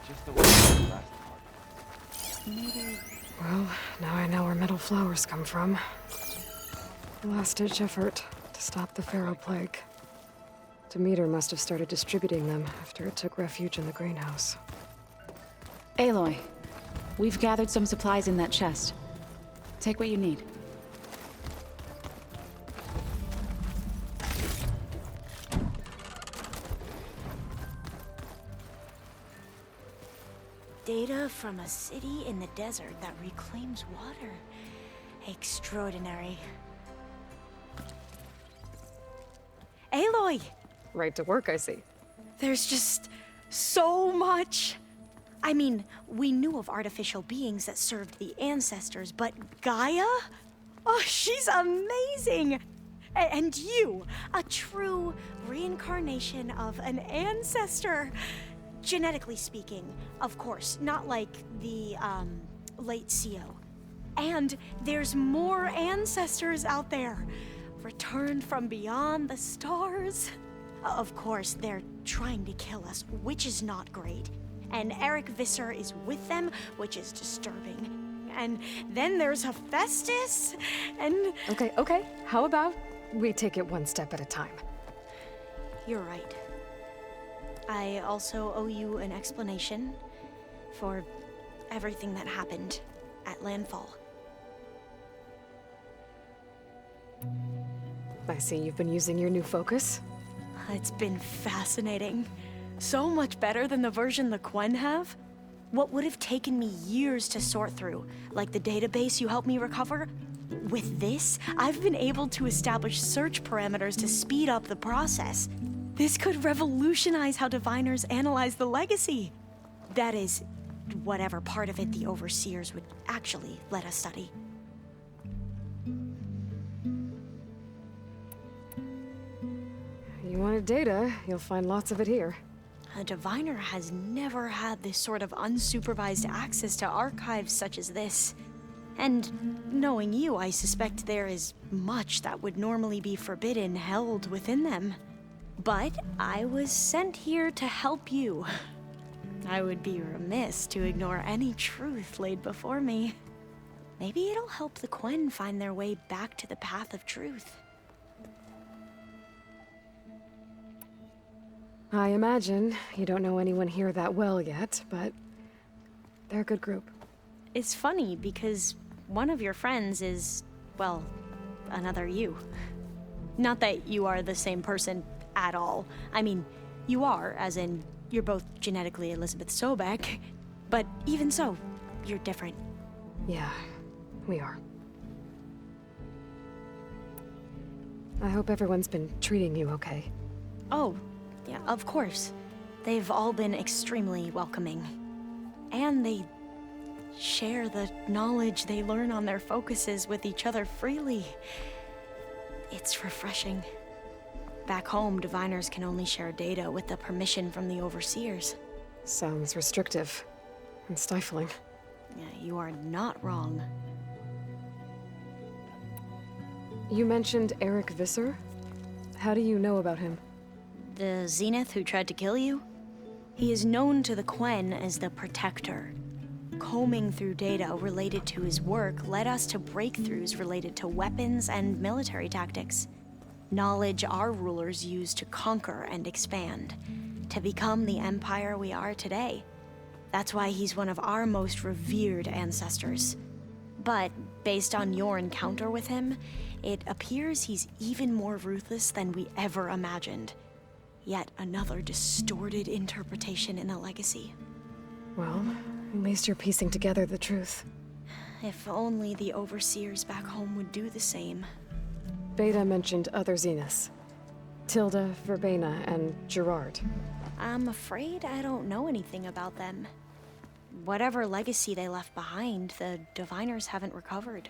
Just the way the last part. Maybe... Well, now I know where metal flowers come from. A last-ditch effort to stop the Pharaoh plague. Demeter must have started distributing them after it took refuge in the greenhouse. Aloy, we've gathered some supplies in that chest. Take what you need. Data from a city in the desert that reclaims water. Extraordinary. Aloy! Right to work, I see. There's just so much. I mean, we knew of artificial beings that served the ancestors, but Gaia? Oh, she's amazing! And you, a true reincarnation of an ancestor. Genetically speaking, of course, not like the, late CO. And there's more ancestors out there, returned from beyond the stars. Of course, they're trying to kill us, which is not great. And Eric Visser is with them, which is disturbing. And then there's Hephaestus, and... Okay. How about we take it one step at a time? You're right. I also owe you an explanation for everything that happened at Landfall. I see you've been using your new focus. It's been fascinating. So much better than the version the Quen have. What would have taken me years to sort through, like the database you helped me recover, with this, I've been able to establish search parameters to speed up the process. This could revolutionize how diviners analyze the legacy. That is, whatever part of it the overseers would actually let us study. You wanted data, you'll find lots of it here. A diviner has never had this sort of unsupervised access to archives such as this. And knowing you, I suspect there is much that would normally be forbidden held within them. But I was sent here to help you. I would be remiss to ignore any truth laid before me. Maybe it'll help the Quen find their way back to the path of truth. I imagine you don't know anyone here that well yet, but they're a good group. It's funny because one of your friends is, well, another you. Not that you are the same person at all. I mean, you are, as in, you're both genetically Elizabeth Sobek, but even so, you're different. Yeah, we are. I hope everyone's been treating you okay. Oh, yeah, of course. They've all been extremely welcoming. And they share the knowledge they learn on their focuses with each other freely. It's refreshing. Back home, diviners can only share data with the permission from the overseers. Sounds restrictive and stifling. Yeah, you are not wrong. You mentioned Eric Visser? How do you know about him? The Zenith who tried to kill you? He is known to the Quen as the Protector. Combing through data related to his work led us to breakthroughs related to weapons and military tactics. Knowledge our rulers used to conquer and expand, to become the empire we are today. That's why he's one of our most revered ancestors. But based on your encounter with him, it appears he's even more ruthless than we ever imagined. Yet another distorted interpretation in the legacy. Well, at least you're piecing together the truth. If only the overseers back home would do the same. Beta mentioned other Zeniths. Tilda, Verbena, and Gerard. I'm afraid I don't know anything about them. Whatever legacy they left behind, the diviners haven't recovered.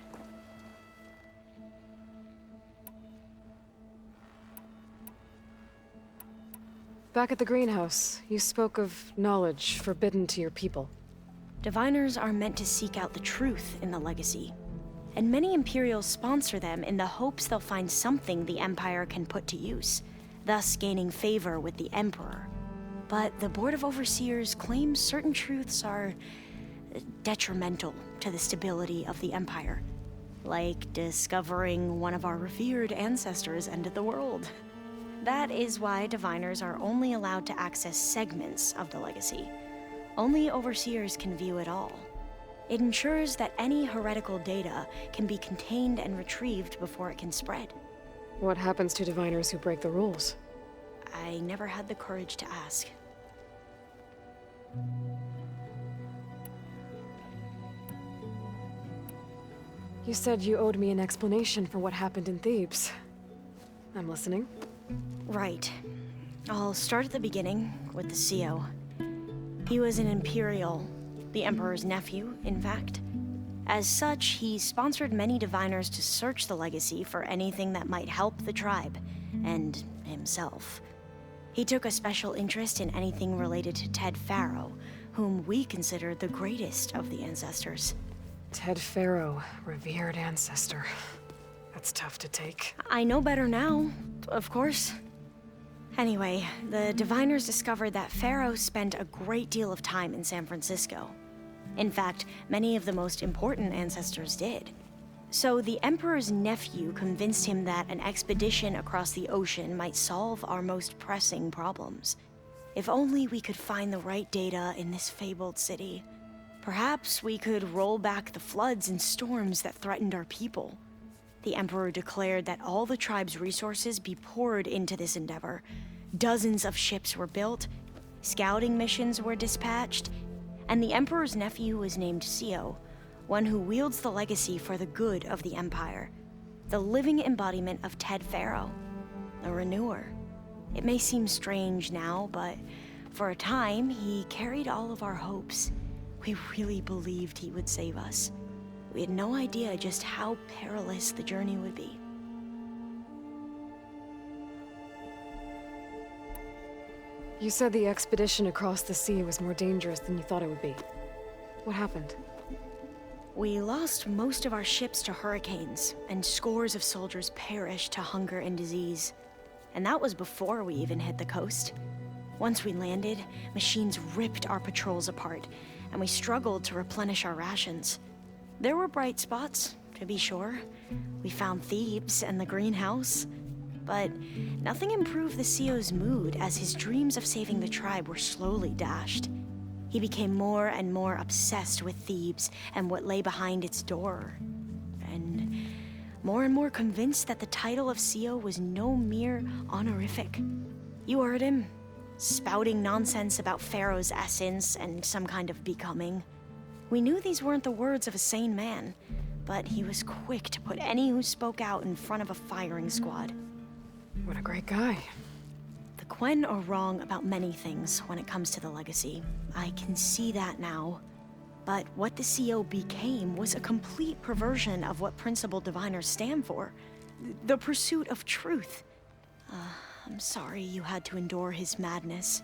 Back at the greenhouse, you spoke of knowledge forbidden to your people. Diviners are meant to seek out the truth in the legacy, and many Imperials sponsor them in the hopes they'll find something the Empire can put to use, thus gaining favor with the Emperor. but the Board of Overseers claims certain truths are detrimental to the stability of the Empire. Like discovering one of our revered ancestors ended the world. That is why diviners are only allowed to access segments of the legacy. Only Overseers can view it all. It ensures that any heretical data can be contained and retrieved before it can spread. What happens to diviners who break the rules? I never had the courage to ask. You said you owed me an explanation for what happened in Thebes. I'm listening. Right. I'll start at the beginning with the CO. He was an Imperial, the Emperor's nephew, in fact. As such, he sponsored many diviners to search the legacy for anything that might help the tribe, and himself. He took a special interest in anything related to Ted Faro, whom we consider the greatest of the ancestors. Ted Faro, revered ancestor. That's tough to take. I know better now, of course. Anyway, the diviners discovered that Faro spent a great deal of time in San Francisco. In fact, many of the most important ancestors did. So the Emperor's nephew convinced him that an expedition across the ocean might solve our most pressing problems. If only we could find the right data in this fabled city. Perhaps we could roll back the floods and storms that threatened our people. The Emperor declared that all the tribe's resources be poured into this endeavor. Dozens of ships were built, scouting missions were dispatched, and the Emperor's nephew was named CO, one who wields the legacy for the good of the Empire. The living embodiment of Ted Faro, a renewer. It may seem strange now, but for a time, he carried all of our hopes. We really believed he would save us. We had no idea just how perilous the journey would be. You said the expedition across the sea was more dangerous than you thought it would be. What happened? We lost most of our ships to hurricanes, and scores of soldiers perished to hunger and disease. And that was before we even hit the coast. Once we landed, machines ripped our patrols apart, and we struggled to replenish our rations. There were bright spots, to be sure. We found Thebes and the greenhouse. But nothing improved the CO's mood as his dreams of saving the tribe were slowly dashed. He became more and more obsessed with Thebes and what lay behind its door. And more convinced that the title of CO was no mere honorific. You heard him, spouting nonsense about Pharaoh's essence and some kind of becoming. We knew these weren't the words of a sane man, but he was quick to put any who spoke out in front of a firing squad. What a great guy. The Quen are wrong about many things when it comes to the legacy. I can see that now. But what the CO became was a complete perversion of what principal diviners stand for. The pursuit of truth. I'm sorry you had to endure his madness.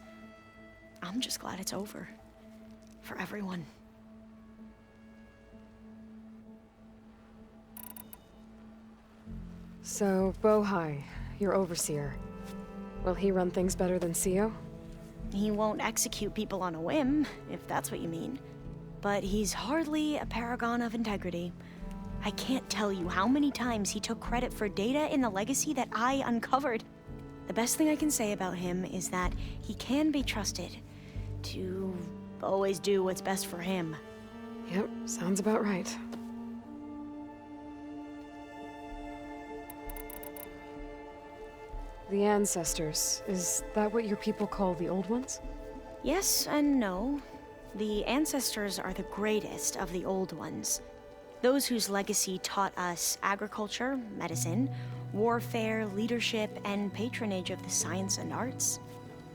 I'm just glad it's over. For everyone. So, Bohai, your overseer. Will he run things better than CO? He won't execute people on a whim, if that's what you mean. But he's hardly a paragon of integrity. I can't tell you how many times he took credit for data in the legacy that I uncovered. The best thing I can say about him is that he can be trusted to always do what's best for him. Yep, sounds about right. The ancestors, is that what your people call the old ones? Yes and no. The ancestors are the greatest of the old ones. Those whose legacy taught us agriculture, medicine, warfare, leadership, and patronage of the science and arts.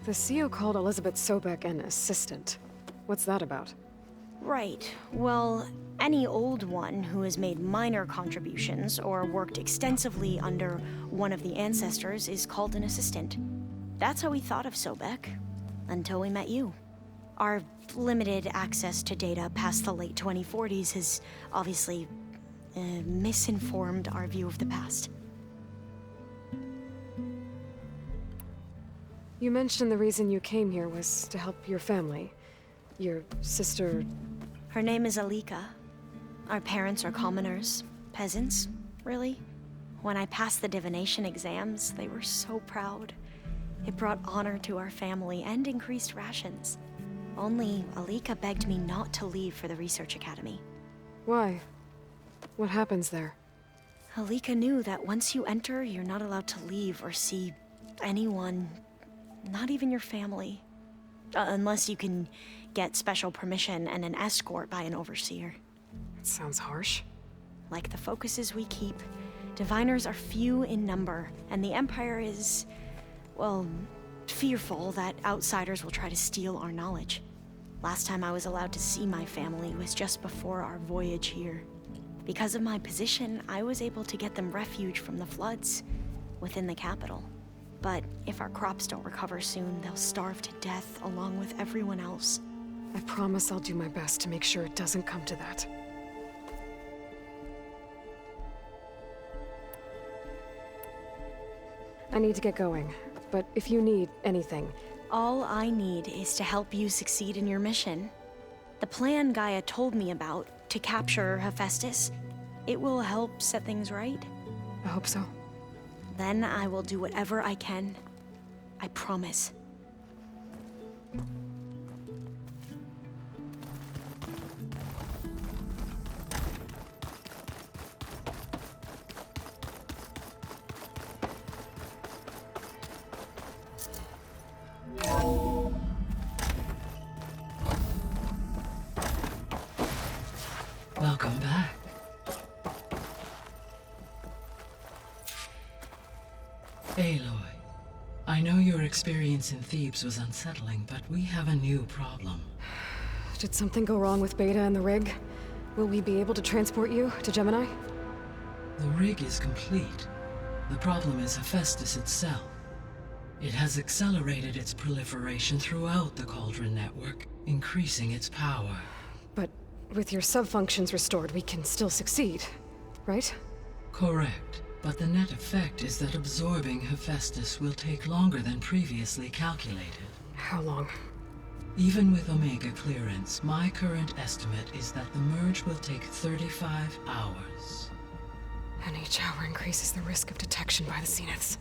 The CO called Elizabeth Sobek an assistant. What's that about? Right. Well, any old one who has made minor contributions or worked extensively under one of the ancestors is called an assistant. That's how we thought of Sobek, until we met you. Our limited access to data past the late 2040s has obviously misinformed our view of the past. You mentioned the reason you came here was to help your family. Your sister... Her name is Alika. Our parents are commoners. Peasants, really. When I passed the divination exams, they were so proud. It brought honor to our family and increased rations. Only Alika begged me not to leave for the research academy. Why? What happens there? Alika knew that once you enter, you're not allowed to leave or see anyone, not even your family. Unless you can get special permission and an escort by an overseer. It sounds harsh. Like the focuses we keep, diviners are few in number, and the Empire is, well, fearful that outsiders will try to steal our knowledge. Last time I was allowed to see my family was just before our voyage here. Because of my position, I was able to get them refuge from the floods within the capital. But if our crops don't recover soon, they'll starve to death along with everyone else. I promise I'll do my best to make sure it doesn't come to that. I need to get going, but if you need anything... All I need is to help you succeed in your mission. The plan Gaia told me about, to capture Hephaestus, it will help set things right. I hope so. Then I will do whatever I can. I promise. Welcome back. Aloy, I know your experience in Thebes was unsettling, but we have a new problem. Did something go wrong with Beta and the rig? Will we be able to transport you to Gemini? The rig is complete. The problem is Hephaestus itself. It has accelerated its proliferation throughout the Cauldron network, increasing its power. But with your sub-functions restored, we can still succeed, right? Correct, but the net effect is that absorbing Hephaestus will take longer than previously calculated. How long? Even with Omega clearance, my current estimate is that the merge will take 35 hours. And each hour increases the risk of detection by the Zeniths.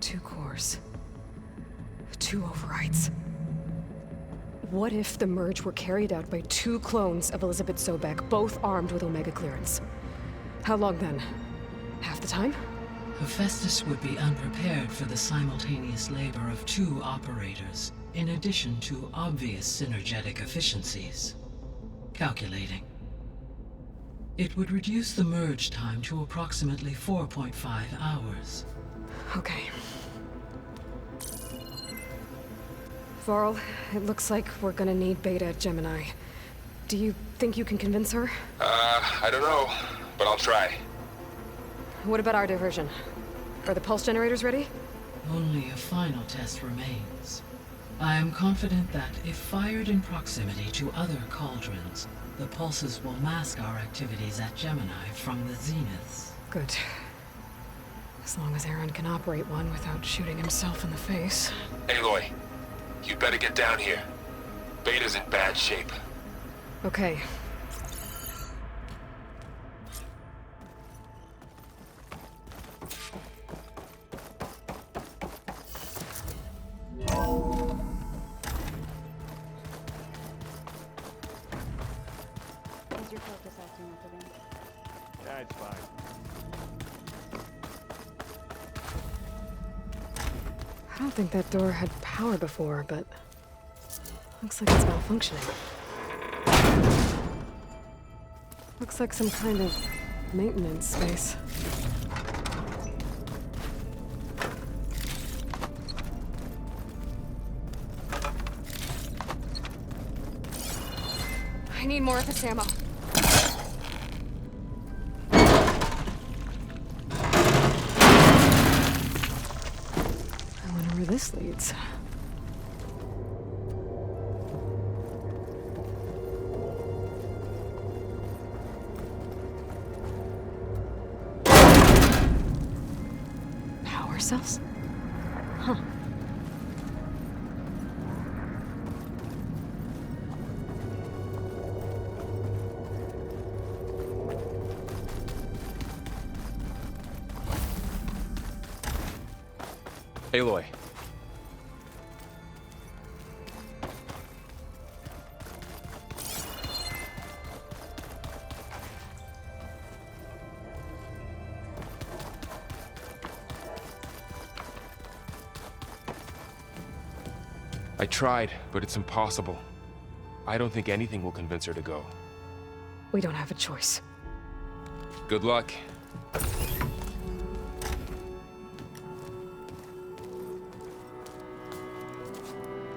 Two cores. 2 overrides. What if the merge were carried out by 2 clones of Elizabeth Sobek, both armed with Omega clearance? How long then? Half the time? Hephaestus would be unprepared for the simultaneous labor of 2 operators, in addition to obvious synergetic efficiencies. Calculating. It would reduce the merge time to approximately 4.5 hours. Okay. Varl, it looks like we're gonna need Beta at Gemini. Do you think you can convince her? I don't know, but I'll try. What about our diversion? Are the pulse generators ready? Only a final test remains. I am confident that if fired in proximity to other cauldrons, the pulses will mask our activities at Gemini from the Zeniths. Good. As long as Aaron can operate one without shooting himself in the face. Aloy, you'd better get down here. Beta's in bad shape. Okay. Is your focus acting up again? Yeah, it's fine. I don't think that door had power before, but looks like it's malfunctioning. Looks like some kind of maintenance space. I need more of this ammo. I wonder where this leads. ourselves? Huh. Aloy. I tried, but it's impossible. I don't think anything will convince her to go. We don't have a choice. Good luck.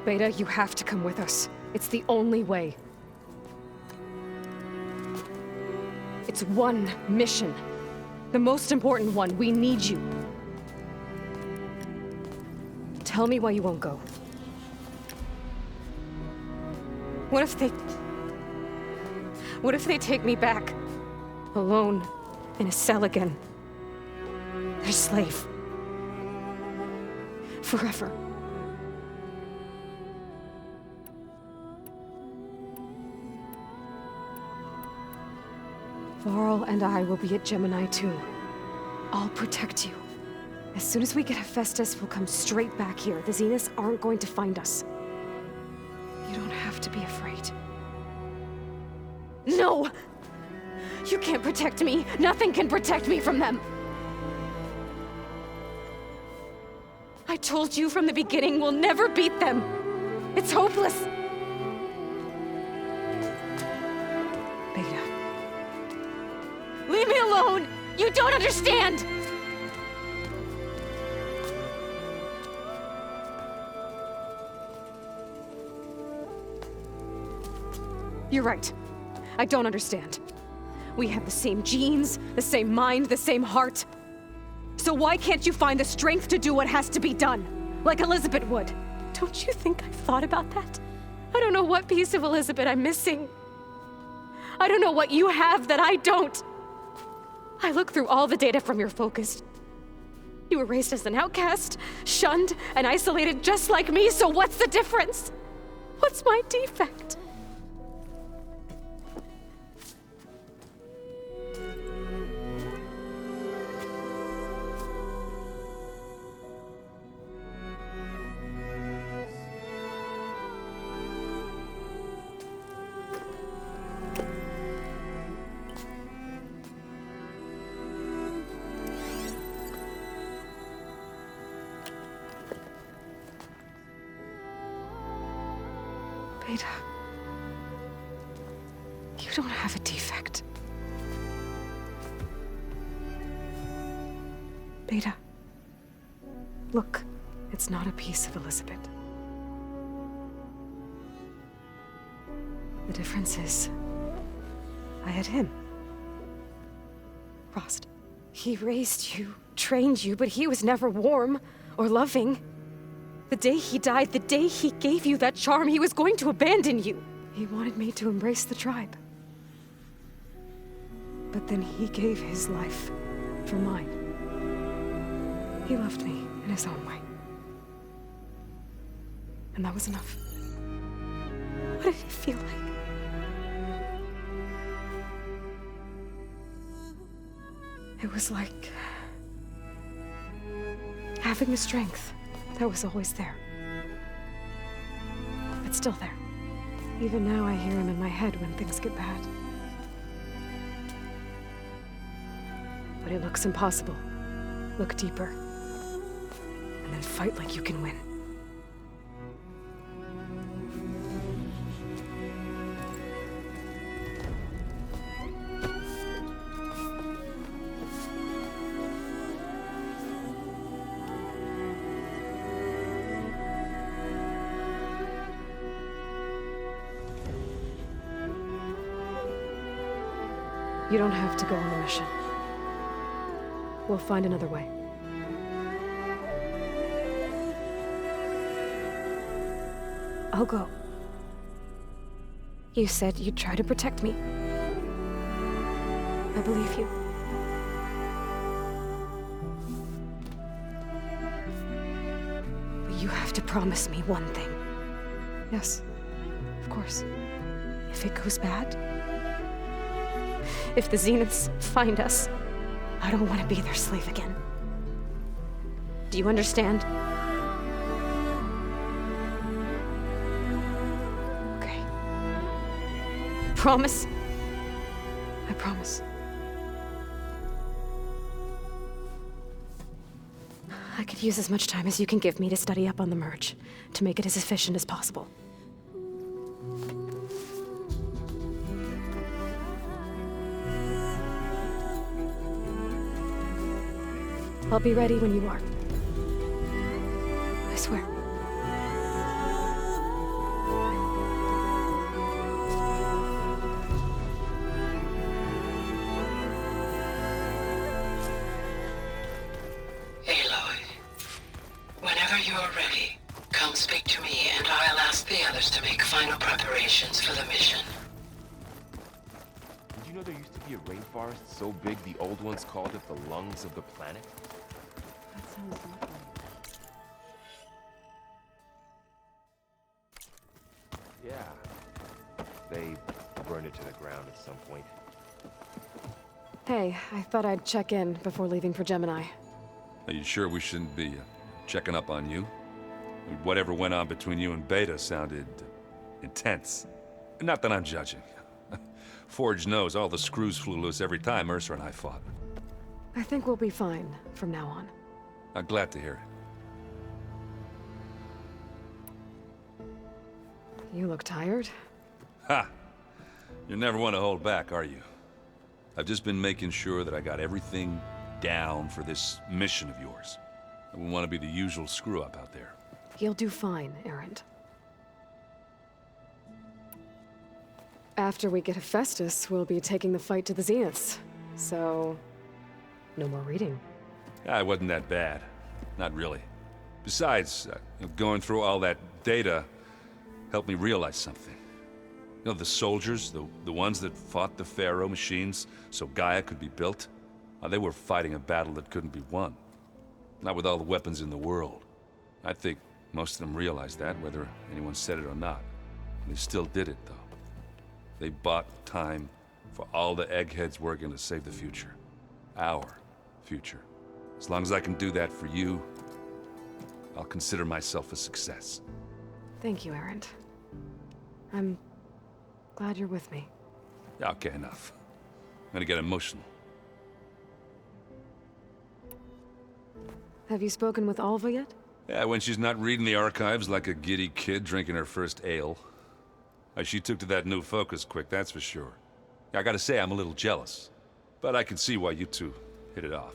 Beta, you have to come with us. It's the only way. It's one mission. The most important one. We need you. Tell me why you won't go. What if they take me back? Alone, in a cell again. Their slave. Forever. Varl and I will be at Gemini 2. I'll protect you. As soon as we get Hephaestus, we'll come straight back here. The Zeniths aren't going to find us. You don't have to be afraid. No! You can't protect me. Nothing can protect me from them. I told you from the beginning we'll never beat them. It's hopeless. Beta. Leave me alone! You don't understand! You're right. I don't understand. We have the same genes, the same mind, the same heart. So why can't you find the strength to do what has to be done? Like Elizabeth would. Don't you think I've thought about that? I don't know what piece of Elizabeth I'm missing. I don't know what you have that I don't. I looked through all the data from your focus. You were raised as an outcast, shunned, and isolated just like me, so what's the difference? What's my defect? Beta, you don't have a defect. Beta, look, it's not a piece of Elizabeth. The difference is, I had him. Rost. He raised you, trained you, but he was never warm or loving. The day he died, the day he gave you that charm, he was going to abandon you. He wanted me to embrace the tribe. But then he gave his life for mine. He loved me in his own way. And that was enough. What did it feel like? It was like having the strength that was always there. It's still there. Even now I hear him in my head when things get bad. But it looks impossible. Look deeper. And then fight like you can win. You don't have to go on the mission. We'll find another way. I'll go. You said you'd try to protect me. I believe you. You have to promise me one thing. Yes, of course. If it goes bad, if the Zeniths find us, I don't want to be their slave again. Do you understand? Okay. Promise? I promise. I could use as much time as you can give me to study up on the merge, to make it as efficient as possible. I'll be ready when you are. I swear. Aloy, whenever you are ready, come speak to me and I'll ask the others to make final preparations for the mission. Did you know there used to be a rainforest so big the old ones called it the lungs of the planet? That sounds lovely. Yeah. They burned it to the ground at some point. Hey, I thought I'd check in before leaving for Gemini. Are you sure we shouldn't be checking up on you? Whatever went on between you and Beta sounded intense. Not that I'm judging. Forge knows all the screws flew loose every time Ursa and I fought. I think we'll be fine from now on. I'm glad to hear it. You look tired. Ha! You never want to hold back, are you? I've just been making sure that I got everything down for this mission of yours. I wouldn't want to be the usual screw-up out there. You'll do fine, Erend. After we get Hephaestus, we'll be taking the fight to the Zeniths. So, no more reading. It wasn't that bad. Not really. Besides, going through all that data helped me realize something. You know, the soldiers, the ones that fought the Pharaoh machines so Gaia could be built, they were fighting a battle that couldn't be won. Not with all the weapons in the world. I think most of them realized that, whether anyone said it or not. They still did it, though. They bought time for all the eggheads working to save the future. Our future. As long as I can do that for you, I'll consider myself a success. Thank you, Erend. I'm glad you're with me. Okay, enough. I'm gonna get emotional. Have you spoken with Alva yet? Yeah, when she's not reading the archives like a giddy kid drinking her first ale. She took to that new focus quick, that's for sure. I gotta say, I'm a little jealous. But I can see why you two hit it off.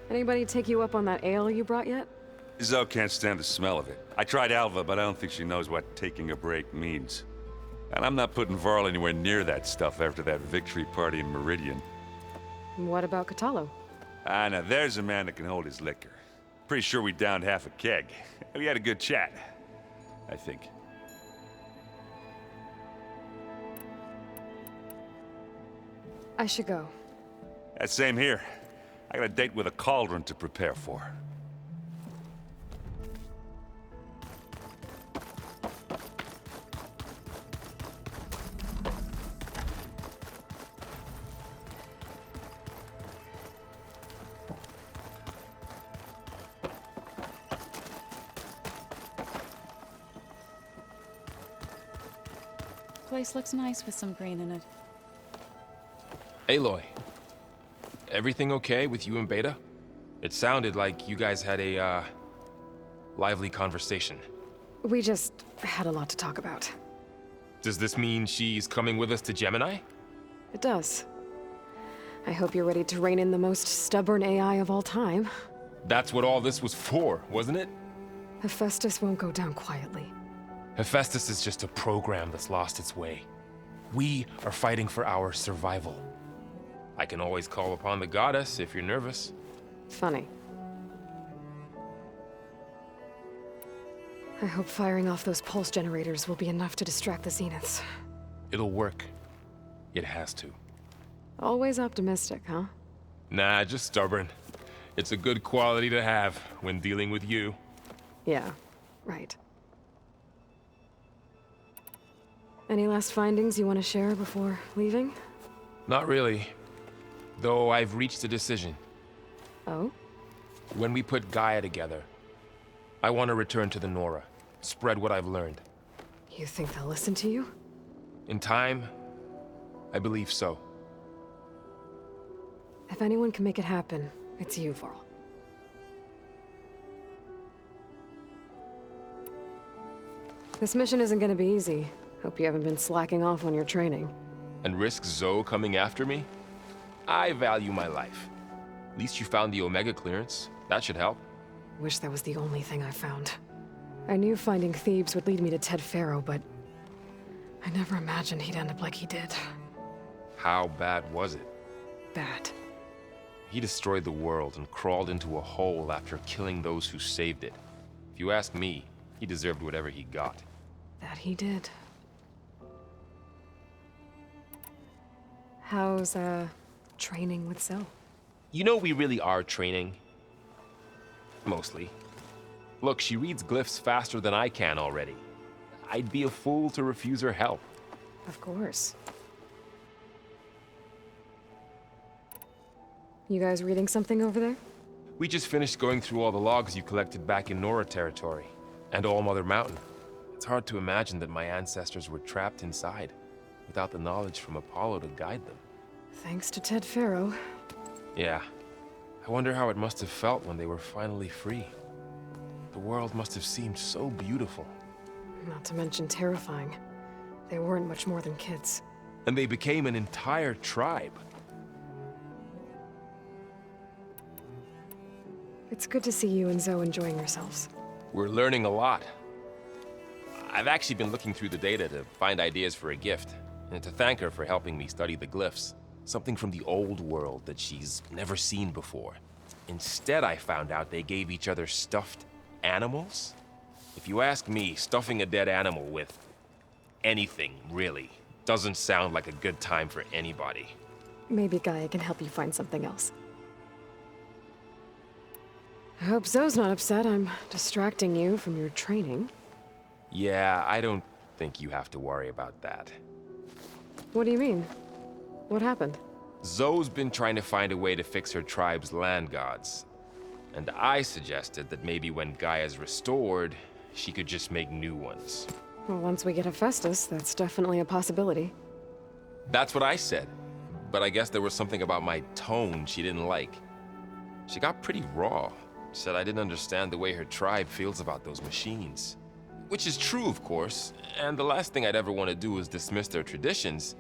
Anybody take you up on that ale you brought yet? Zoe can't stand the smell of it. I tried Alva, but I don't think she knows what taking a break means. And I'm not putting Varl anywhere near that stuff after that victory party in Meridian. What about Catalo? Now there's a man that can hold his liquor. Pretty sure we downed half a keg. We had a good chat, I think. I should go. Same here. I got a date with a cauldron to prepare for. Place looks nice with some green in it. Aloy, everything okay with you and Beta? It sounded like you guys had a, lively conversation. We just had a lot to talk about. Does this mean she's coming with us to Gemini? It does. I hope you're ready to rein in the most stubborn AI of all time. That's what all this was for, wasn't it? Hephaestus won't go down quietly. Hephaestus is just a program that's lost its way. We are fighting for our survival. I can always call upon the goddess if you're nervous. Funny. I hope firing off those pulse generators will be enough to distract the Zeniths. It'll work. It has to. Always optimistic, huh? Nah, just stubborn. It's a good quality to have when dealing with you. Yeah, right. Any last findings you want to share before leaving? Not really. Though I've reached a decision. Oh? When we put Gaia together, I want to return to the Nora. Spread what I've learned. You think they'll listen to you? In time, I believe so. If anyone can make it happen, it's you, Varl. This mission isn't gonna be easy. Hope you haven't been slacking off on your training. And risk Zoe coming after me? I value my life. At least you found the Omega clearance. That should help. Wish that was the only thing I found. I knew finding Thebes would lead me to Ted Faro, but I never imagined he'd end up like he did. How bad was it? Bad. He destroyed the world and crawled into a hole after killing those who saved it. If you ask me, he deserved whatever he got. That he did. How's, training with Zoe? You know we really are training. Mostly. Look, she reads glyphs faster than I can already. I'd be a fool to refuse her help. Of course. You guys reading something over there? We just finished going through all the logs you collected back in Nora territory, and All Mother Mountain. It's hard to imagine that my ancestors were trapped inside, without the knowledge from Apollo to guide them. Thanks to Ted Faro. Yeah. I wonder how it must have felt when they were finally free. The world must have seemed so beautiful. Not to mention terrifying. They weren't much more than kids. And they became an entire tribe. It's good to see you and Zoe enjoying yourselves. We're learning a lot. I've actually been looking through the data to find ideas for a gift, and to thank her for helping me study the glyphs. Something from the old world that she's never seen before. Instead, I found out they gave each other stuffed animals? If you ask me, stuffing a dead animal with anything, really, doesn't sound like a good time for anybody. Maybe Gaia can help you find something else. I hope Zoe's not upset I'm distracting you from your training. Yeah, I don't think you have to worry about that. What do you mean? What happened? Zoe's been trying to find a way to fix her tribe's land gods. And I suggested that maybe when Gaia's restored, she could just make new ones. Well, once we get Hephaestus, that's definitely a possibility. That's what I said. But I guess there was something about my tone she didn't like. She got pretty raw. Said I didn't understand the way her tribe feels about those machines. Which is true, of course, and the last thing I'd ever want to do is dismiss their traditions.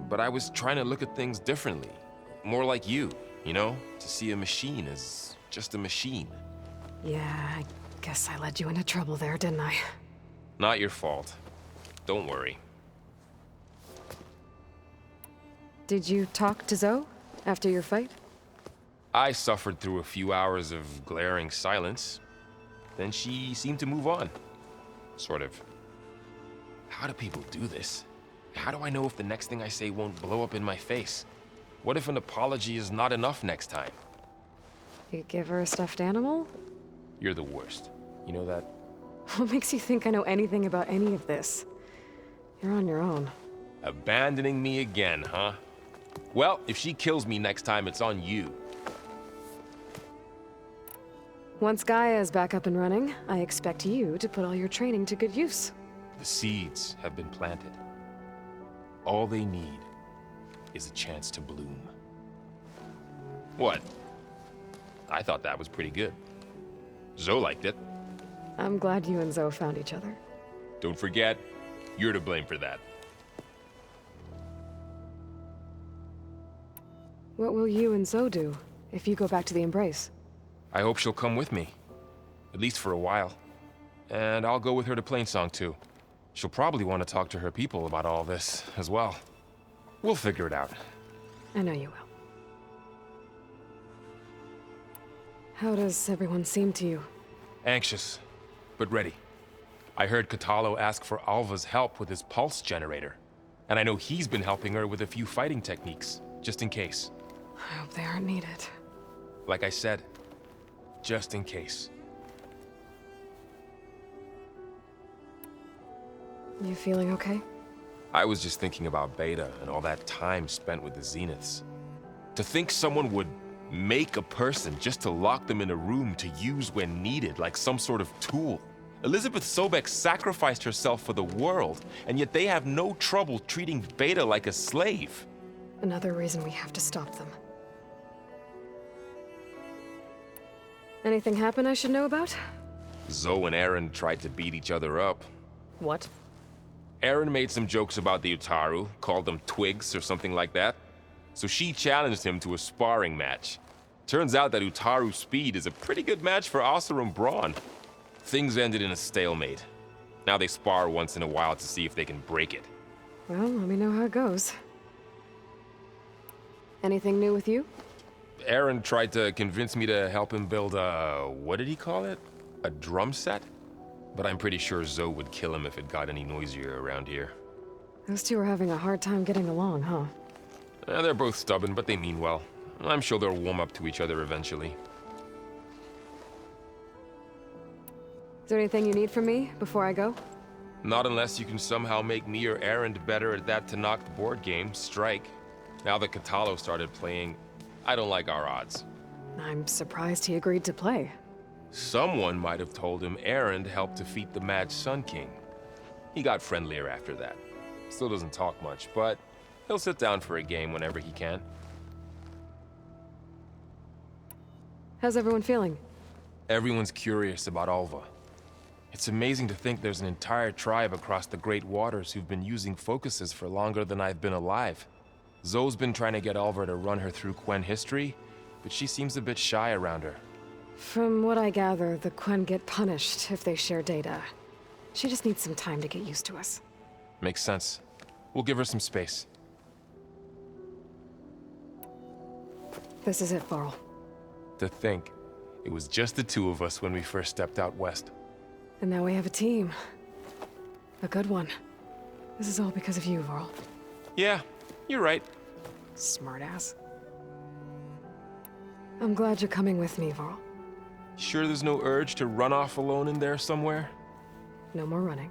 But I was trying to look at things differently. More like you know? To see a machine as just a machine. Yeah, I guess I led you into trouble there, didn't I? Not your fault. Don't worry. Did you talk to Zoe after your fight? I suffered through a few hours of glaring silence. Then she seemed to move on. Sort of. How do people do this? How do I know if the next thing I say won't blow up in my face? What if an apology is not enough next time? You give her a stuffed animal? You're the worst. You know that? What makes you think I know anything about any of this? You're on your own. Abandoning me again, huh? Well, if she kills me next time, it's on you. Once Gaia is back up and running, I expect you to put all your training to good use. The seeds have been planted. All they need is a chance to bloom. What? I thought that was pretty good. Zoe liked it. I'm glad you and Zoe found each other. Don't forget, you're to blame for that. What will you and Zoe do if you go back to the Embrace? I hope she'll come with me. At least for a while. And I'll go with her to Plainsong too. She'll probably want to talk to her people about all this as well. We'll figure it out. I know you will. How does everyone seem to you? Anxious, but ready. I heard Katalo ask for Alva's help with his pulse generator. And I know he's been helping her with a few fighting techniques, just in case. I hope they aren't needed. Like I said, just in case. You feeling okay? I was just thinking about Beta and all that time spent with the Zeniths. To think someone would make a person just to lock them in a room to use when needed, like some sort of tool. Elizabeth Sobek sacrificed herself for the world, and yet they have no trouble treating Beta like a slave. Another reason we have to stop them. Anything happen I should know about? Zoe and Aaron tried to beat each other up. What? Aaron made some jokes about the Utaru, called them twigs or something like that. So she challenged him to a sparring match. Turns out that Utaru speed is a pretty good match for Oseram brawn. Things ended in a stalemate. Now they spar once in a while to see if they can break it. Well, let me know how it goes. Anything new with you? Aaron tried to convince me to help him build a... what did he call it? A drum set? But I'm pretty sure Zoe would kill him if it got any noisier around here. Those two are having a hard time getting along, huh? They're both stubborn, but they mean well. I'm sure they'll warm up to each other eventually. Is there anything you need from me before I go? Not unless you can somehow make me or Aaron better at that Tanakh board game, Strike. Now that Katalo started playing, I don't like our odds. I'm surprised he agreed to play. Someone might have told him Aaron helped defeat the Mad Sun King. He got friendlier after that. Still doesn't talk much, but he'll sit down for a game whenever he can. How's everyone feeling? Everyone's curious about Alva. It's amazing to think there's an entire tribe across the Great Waters who've been using focuses for longer than I've been alive. Zoe's been trying to get Alva to run her through Quen history, but she seems a bit shy around her. From what I gather, the Quen get punished if they share data. She just needs some time to get used to us. Makes sense. We'll give her some space. This is it, Varl. To think, it was just the two of us when we first stepped out west. And now we have a team. A good one. This is all because of you, Varl. Yeah, you're right. Smartass. I'm glad you're coming with me, Varl. Sure there's no urge to run off alone in there somewhere? No more running.